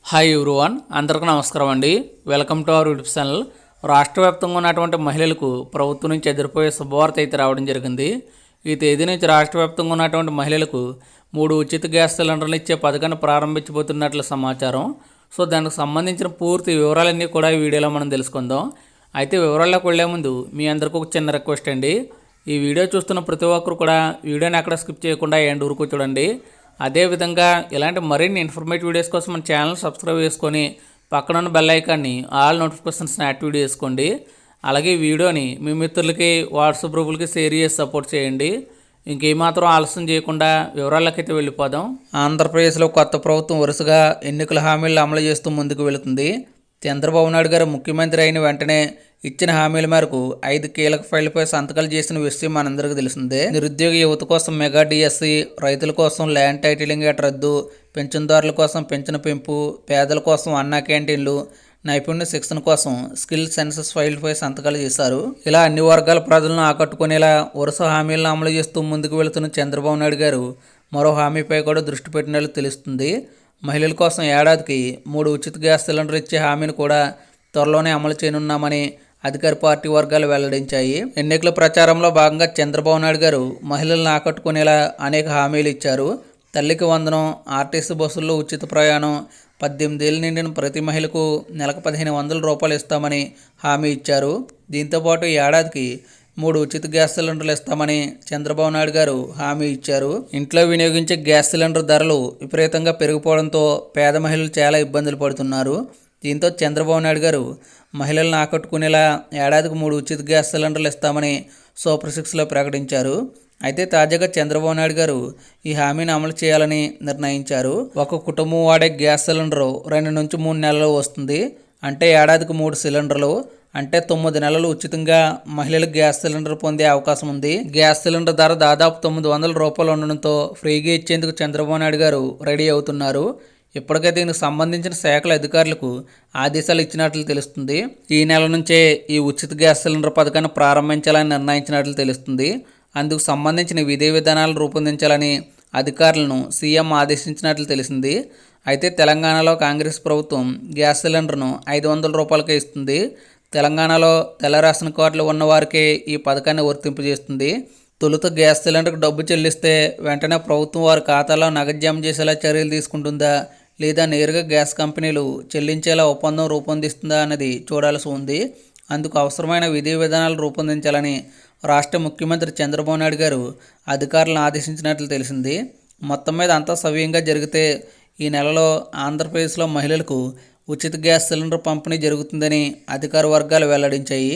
Hi everyone, అందరికీ నమస్కారం అండి. Welcome to our YouTube channel. రాష్ట్ర వ్యాప్తంగా ఉన్నటువంటి మహిళలకు ప్రభుత్వం నుంచి ఎదుర్కొనే శుభవార్త అయితే రావడం జరిగింది. ఈ తేదీ నుంచి రాష్ట్ర వ్యాప్తంగా ఉన్నటువంటి మహిళలకు 3 ఉచిత గ్యాస్ సిలిండర్లు ఇచ్చే పథకాన్ని ప్రారంభించబోతున్నట్లు సమాచారం. సో దానికి సంబంధించిన పూర్తి వివరాలన్నీ కూడా ఈ వీడియోలో మనం తెలుసుకుందాం. అయితే వివరాల్లోకి వెళ్లే ముందు మీ అందరికీ ఒక చిన్న రిక్వెస్ట్ అండి. ఈ వీడియో చూస్తున్న ప్రతి ఒక్కరు కూడా వీడియోని ఎక్కడ స్కిప్ చేయకుండా ఎండ్ వరకు చూడండి. అదేవిధంగా ఇలాంటి మరిన్ని ఇన్ఫర్మేటివ్ వీడియోస్ కోసం మన ఛానల్ సబ్స్క్రైబ్ చేసుకొని పక్కన ఉన్న బెల్ ఐకాన్ని ఆల్ నోటిఫికేషన్స్ని యాక్టివేట్ చేసుకోండి. అలాగే వీడియోని మీ మిత్రులకి వాట్సాప్ గ్రూపులకి షేర్ చేసి సపోర్ట్ చేయండి. ఇంకేమాత్రం ఆలస్యం చేయకుండా వివరాలకైతే వెళ్ళిపోదాం. ఆంధ్రప్రదేశ్లో కొత్త ప్రభుత్వం వరుసగా ఎన్నికల హామీలను అమలు చేస్తూ ముందుకు వెళుతుంది. చంద్రబాబు నాయుడు గారు ముఖ్యమంత్రి అయిన వెంటనే ఇచ్చిన హామీల మేరకు 5 కీలక ఫైళ్లపై సంతకాలు చేసిన విషయం మనందరికీ తెలిసిందే. నిరుద్యోగ యువత కోసం మెగా డిఎస్సి, రైతుల కోసం ల్యాండ్ టైటిలింగ్ యాక్ట్ రద్దు, పెన్షన్దారుల కోసం పెన్షన్ పెంపు, పేదల కోసం అన్నా క్యాంటీన్లు, నైపుణ్య శిక్షణ కోసం స్కిల్ సెన్సస్ ఫైల్పై సంతకాలు చేశారు. ఇలా అన్ని వర్గాల ప్రజలను ఆకట్టుకునేలా వరుస హామీలను అమలు చేస్తూ ముందుకు వెళుతున్న చంద్రబాబు నాయుడు గారు మరో హామీపై కూడా దృష్టి పెట్టినట్లు తెలుస్తుంది. మహిళల కోసం ఏడాదికి 3 ఉచిత గ్యాస్ సిలిండర్ ఇచ్చే హామీని కూడా త్వరలోనే అమలు చేయనున్నామని అధికార పార్టీ వర్గాలు వెల్లడించాయి. ఎన్నికల ప్రచారంలో భాగంగా చంద్రబాబు నాయుడు గారు మహిళలను ఆకట్టుకునేలా అనేక హామీలు ఇచ్చారు. తల్లికి వందనం, ఆర్టీసీ బస్సుల్లో ఉచిత ప్రయాణం, 18 ఏళ్ళు నిండిన ప్రతి మహిళకు నెలకు 1500 రూపాయలు ఇస్తామని హామీ ఇచ్చారు. దీంతోపాటు ఏడాదికి 3 ఉచిత గ్యాస్ సిలిండర్లు ఇస్తామని చంద్రబాబు నాయుడు గారు హామీ ఇచ్చారు. ఇంట్లో వినియోగించే గ్యాస్ సిలిండర్ ధరలు విపరీతంగా పెరిగిపోవడంతో పేద మహిళలు చాలా ఇబ్బందులు పడుతున్నారు. దీంతో చంద్రబాబు నాయుడు గారు మహిళలను ఆకట్టుకునేలా ఏడాదికి 3 ఉచిత గ్యాస్ సిలిండర్లు ఇస్తామని సూపర్ 6లో ప్రకటించారు. అయితే తాజాగా చంద్రబాబు నాయుడు గారు ఈ హామీని అమలు చేయాలని నిర్ణయించారు. ఒక కుటుంబం వాడే గ్యాస్ సిలిండరు 2 నుంచి 3 నెలలు వస్తుంది. అంటే ఏడాదికి 3 సిలిండర్లు, అంటే 9 నెలలు ఉచితంగా మహిళలు గ్యాస్ సిలిండర్ పొందే అవకాశం ఉంది. గ్యాస్ సిలిండర్ ధర దాదాపు 900 రూపాయలు ఉండడంతో ఫ్రీగా ఇచ్చేందుకు చంద్రబాబు నాయుడు గారు రెడీ అవుతున్నారు. ఇప్పటికే దీనికి సంబంధించిన శాఖల అధికారులకు ఆదేశాలు ఇచ్చినట్లు తెలుస్తుంది. ఈ నెల నుంచే ఈ ఉచిత గ్యాస్ సిలిండర్ పథకాన్ని ప్రారంభించాలని నిర్ణయించినట్లు తెలుస్తుంది. అందుకు సంబంధించిన విధి విధానాలు రూపొందించాలని అధికారులను సీఎం ఆదేశించినట్లు తెలిసింది. అయితే తెలంగాణలో కాంగ్రెస్ ప్రభుత్వం గ్యాస్ సిలిండర్ను 500 రూపాయలకే ఇస్తుంది. తెలంగాణలో తెల్ల రేషన్ కార్డులు ఉన్న వారికే ఈ పథకాన్ని వర్తింపజేస్తుంది. తొలుత గ్యాస్ సిలిండర్కు డబ్బు చెల్లిస్తే వెంటనే ప్రభుత్వం వారి ఖాతాలో నగదు జమ చేసేలా చర్యలు తీసుకుంటుందా, లేదా నేరుగా గ్యాస్ కంపెనీలు చెల్లించేలా ఒప్పందం రూపొందిస్తుందా అన్నది చూడాల్సి ఉంది. అందుకు అవసరమైన విధి విధానాలు రూపొందించాలని రాష్ట్ర ముఖ్యమంత్రి చంద్రబాబు నాయుడు గారు అధికారులను ఆదేశించినట్లు తెలిసింది. మొత్తం మీద అంతా సవ్యంగా జరిగితే ఈ నెలలో ఆంధ్రప్రదేశ్లో మహిళలకు ఉచిత గ్యాస్ సిలిండర్ పంపిణీ జరుగుతుందని అధికార వర్గాలు వెల్లడించాయి.